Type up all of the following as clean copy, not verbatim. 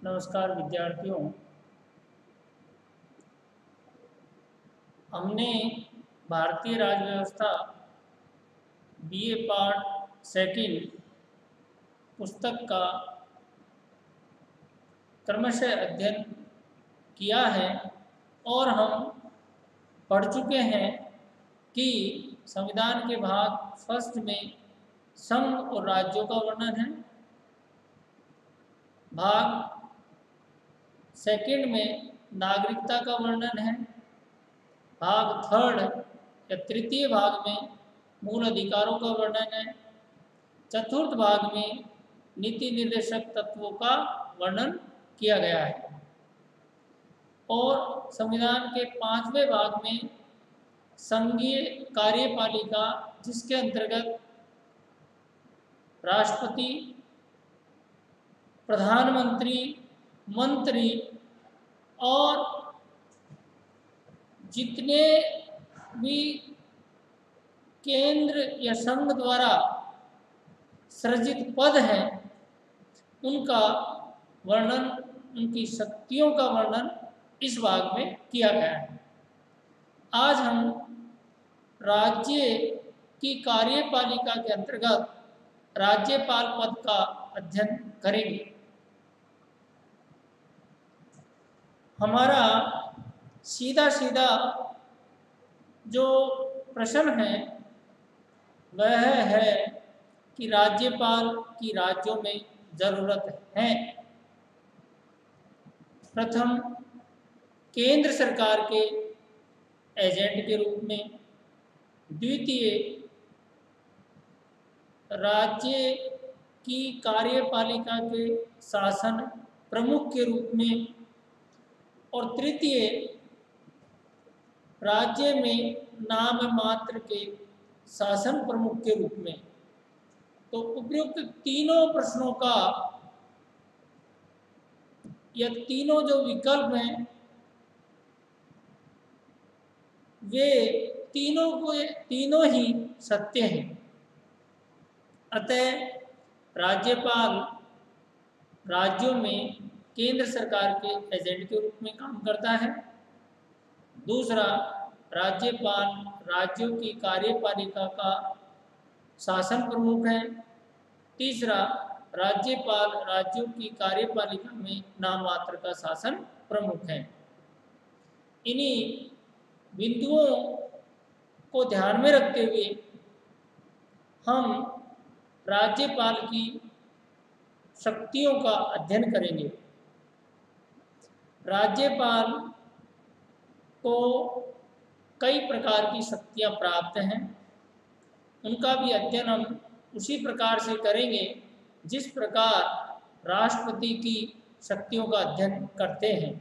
नमस्कार विद्यार्थियों। हमने भारतीय राज्य व्यवस्था बीए पार्ट सेकंड पुस्तक का क्रमशः अध्ययन किया है और हम पढ़ चुके हैं कि संविधान के भाग फर्स्ट में संघ और राज्यों का वर्णन है, भाग सेकंड में नागरिकता का वर्णन है, भाग थर्ड या तृतीय भाग में मूल अधिकारों का वर्णन है, चतुर्थ भाग में नीति निर्देशक तत्वों का वर्णन किया गया है और संविधान के 5वें भाग में संघीय कार्यपालिका, जिसके अंतर्गत राष्ट्रपति, प्रधानमंत्री, मंत्री और जितने भी केंद्र या संघ द्वारा सृजित पद हैं उनका वर्णन, उनकी शक्तियों का वर्णन इस भाग में किया गया है। आज हम राज्य की कार्यपालिका के अंतर्गत राज्यपाल पद का अध्ययन करेंगे। हमारा सीधा सीधा जो प्रश्न है वह है कि राज्यपाल की राज्यों में ज़रूरत है। प्रथम, केंद्र सरकार के एजेंट के रूप में, द्वितीय, राज्य की कार्यपालिका के शासन प्रमुख के रूप में और तृतीय, राज्य में नाम मात्र के शासन प्रमुख के रूप में। तो उपयुक्त तीनों प्रश्नों का या तीनों जो विकल्प हैं वे तीनों ही सत्य हैं। अतः राज्यपाल राज्यों में केंद्र सरकार के एजेंट के रूप में काम करता है। दूसरा, राज्यपाल राज्यों की कार्यपालिका का शासन प्रमुख है। तीसरा, राज्यपाल राज्यों की कार्यपालिका में नाम मात्र का शासन प्रमुख है। इन्हीं बिंदुओं को ध्यान में रखते हुए हम राज्यपाल की शक्तियों का अध्ययन करेंगे। राज्यपाल को कई प्रकार की शक्तियां प्राप्त हैं, उनका भी अध्ययन हम उसी प्रकार से करेंगे जिस प्रकार राष्ट्रपति की शक्तियों का अध्ययन करते हैं।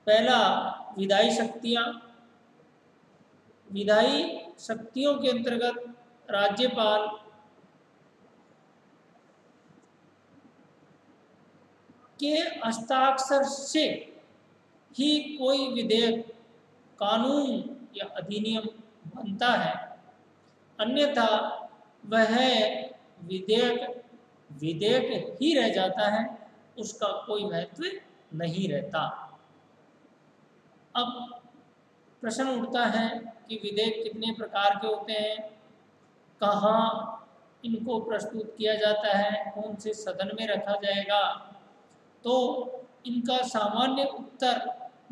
पहला, विधायी शक्तियां। विधायी शक्तियों के अंतर्गत राज्यपाल के हस्ताक्षर से ही कोई विधेयक, कानून या अधिनियम बनता है, अन्यथा वह विधेयक ही रह जाता है, उसका कोई महत्व नहीं रहता। अब प्रश्न उठता है कि विधेयक कितने प्रकार के होते हैं, कहाँ इनको प्रस्तुत किया जाता है, कौन से सदन में रखा जाएगा। तो इनका सामान्य उत्तर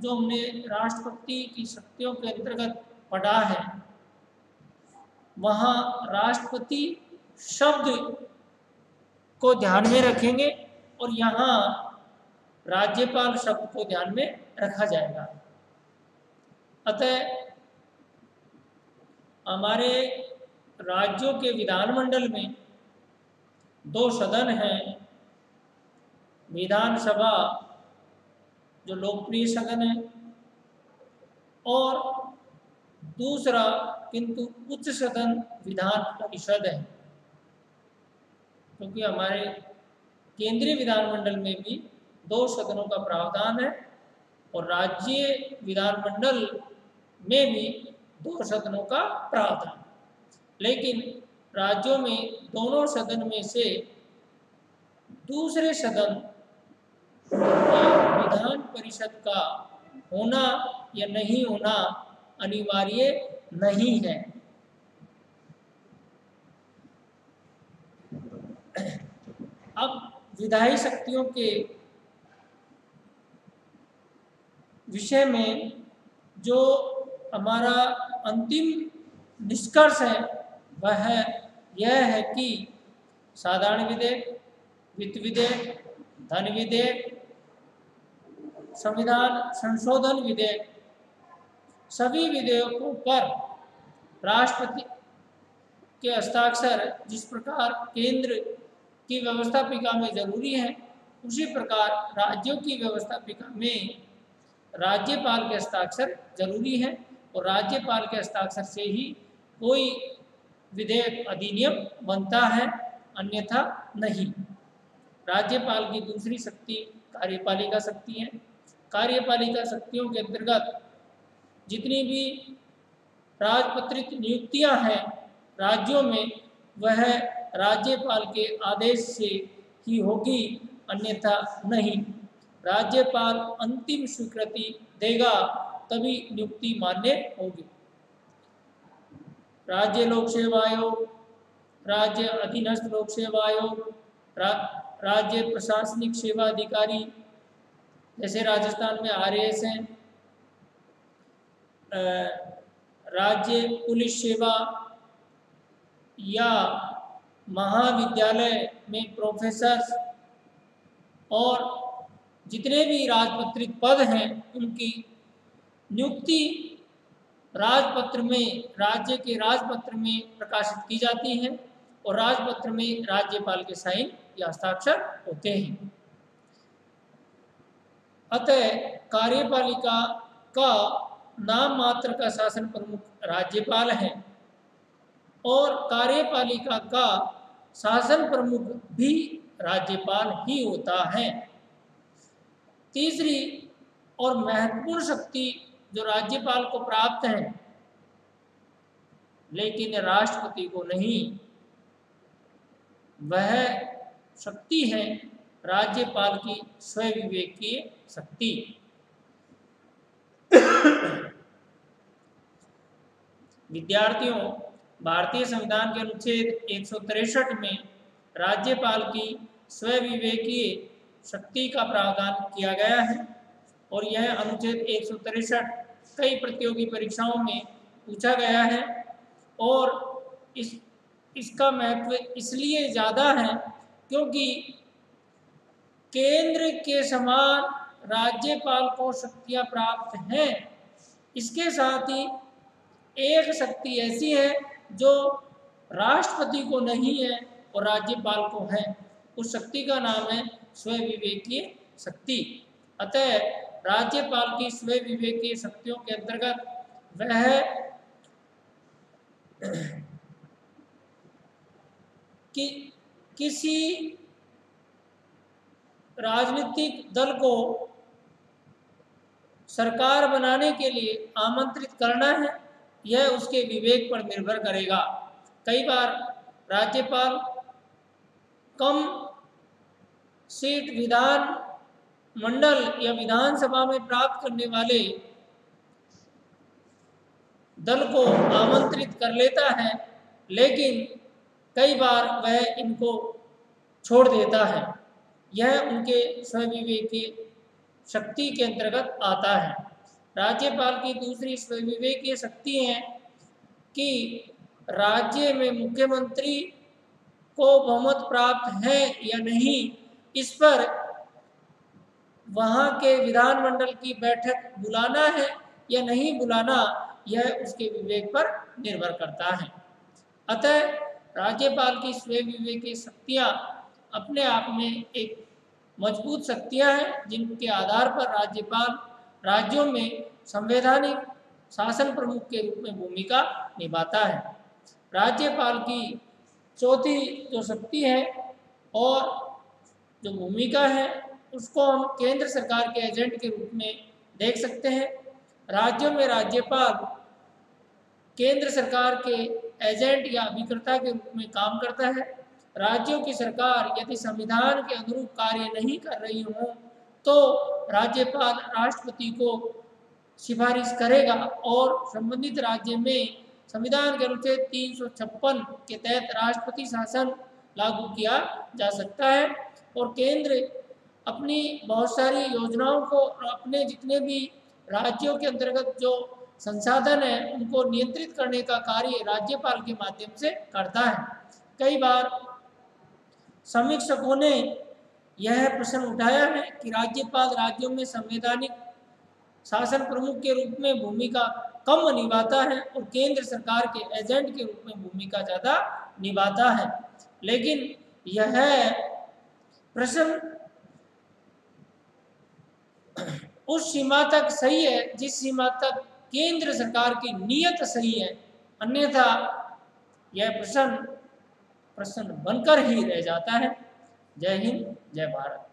जो हमने राष्ट्रपति की शक्तियों के अंतर्गत पढ़ा है, वहाँ राष्ट्रपति शब्द को ध्यान में रखेंगे और यहाँ राज्यपाल शब्द को ध्यान में रखा जाएगा। अतः हमारे राज्यों के विधानमंडल में 2 सदन हैं। विधानसभा जो लोकप्रिय सदन है और दूसरा किंतु उच्च सदन विधान परिषद है, क्योंकि हमारे केंद्रीय विधानमंडल में भी 2 सदनों का प्रावधान है और राज्य विधानमंडल में भी 2 सदनों का प्रावधान। लेकिन राज्यों में दोनों सदन में से दूसरे सदन या विधान परिषद का होना या नहीं होना अनिवार्य नहीं है। अब विधायी शक्तियों के विषय में जो हमारा अंतिम निष्कर्ष है वह यह है कि साधारण विधेयक, वित्त विधेयक, धन विधेयक, संविधान संशोधन विधेयक, सभी विधेयकों पर राष्ट्रपति के हस्ताक्षर जिस प्रकार केंद्र की व्यवस्थापिका में जरूरी है, उसी प्रकार राज्यों की व्यवस्थापिका में राज्यपाल के हस्ताक्षर जरूरी है और राज्यपाल के हस्ताक्षर से ही कोई विधेयक अधिनियम बनता है, अन्यथा नहीं। राज्यपाल की दूसरी शक्ति कार्यपालिका शक्ति है। कार्यपालिका शक्तियों के अंतर्गत जितनी भी राजपत्रित नियुक्तियां हैं राज्यों में, वह राज्यपाल के आदेश से ही होगी, अन्यथा नहीं। राज्यपाल अंतिम स्वीकृति देगा तभी नियुक्ति मान्य होगी। राज्य लोक सेवा आयोग, राज्य अधीनस्थ लोक सेवा आयोग, राज्य प्रशासनिक सेवा अधिकारी जैसे राजस्थान में RAS हैं, राज्य पुलिस सेवा या महाविद्यालय में प्रोफेसर और जितने भी राजपत्रित पद हैं उनकी नियुक्ति राजपत्र में, राज्य के राजपत्र में प्रकाशित की जाती है और राजपत्र में राज्यपाल के साइन या हस्ताक्षर होते हैं। अतः कार्यपालिका का नाम मात्र का शासन प्रमुख राज्यपाल है और कार्यपालिका का शासन प्रमुख भी राज्यपाल ही होता है। तीसरी और महत्वपूर्ण शक्ति जो राज्यपाल को प्राप्त है लेकिन राष्ट्रपति को नहीं, वह शक्ति है राज्यपाल की स्वविवेकीय शक्ति। विद्यार्थियों, भारतीय संविधान के अनुच्छेद 163 में राज्यपाल की स्वविवेकीय शक्ति का प्रावधान किया गया है और यह अनुच्छेद 163 कई प्रतियोगी परीक्षाओं में पूछा गया है और इसका महत्व इसलिए ज़्यादा है क्योंकि केंद्र के समान राज्यपाल को शक्तियाँ प्राप्त हैं। इसके साथ ही एक शक्ति ऐसी है जो राष्ट्रपति को नहीं है और राज्यपाल को है, उस शक्ति का नाम है स्वविवेकीय शक्ति। अतः राज्यपाल की स्वविवेकीय शक्तियों के अंतर्गत वह किसी राजनीतिक दल को सरकार बनाने के लिए आमंत्रित करना है, यह उसके विवेक पर निर्भर करेगा। कई बार राज्यपाल कम सीट विधान मंडल या विधानसभा में प्राप्त करने वाले दल को आमंत्रित कर लेता है, लेकिन कई बार वह इनको छोड़ देता है। यह उनके स्वविवेकीय शक्ति के अंतर्गत आता है। राज्यपाल की दूसरी स्वविवेकीय शक्ति है कि राज्य में मुख्यमंत्री को बहुमत प्राप्त है या नहीं, इस पर वहाँ के विधानमंडल की बैठक बुलाना है या नहीं बुलाना, यह उसके विवेक पर निर्भर करता है। अतः राज्यपाल की स्वविवेकीय शक्तियाँ अपने आप में एक मजबूत शक्तियाँ हैं जिनके आधार पर राज्यपाल राज्यों में संवैधानिक शासन प्रमुख के रूप में भूमिका निभाता है। राज्यपाल की चौथी जो शक्ति है और जो भूमिका है उसको हम केंद्र सरकार के एजेंट के रूप में देख सकते हैं। राज्यों में राज्यपाल केंद्र सरकार के एजेंट या अभिकर्ता के रूप में काम करता है। राज्यों की सरकार यदि संविधान के अनुरूप कार्य नहीं कर रही हो तो राज्यपाल राष्ट्रपति को सिफारिश करेगा और संबंधित राज्य में संविधान के अनुच्छेद 356 के तहत राष्ट्रपति शासन लागू किया जा सकता है। और केंद्र अपनी बहुत सारी योजनाओं को अपने जितने भी राज्यों के अंतर्गत जो संसाधन है उनको नियंत्रित करने का कार्य राज्यपाल के माध्यम से करता है। कई बार समीक्षकों ने यह प्रश्न उठाया है कि राज्यपाल राज्यों में संवैधानिक शासन प्रमुख के रूप में भूमिका कम निभाता है और केंद्र सरकार के एजेंट के रूप में भूमिका ज़्यादा निभाता है। लेकिन यह प्रश्न उस सीमा तक सही है जिस सीमा तक केंद्र सरकार की नीयत सही है, अन्यथा यह प्रश्न बनकर ही रह जाता है। जय हिंद, जय भारत।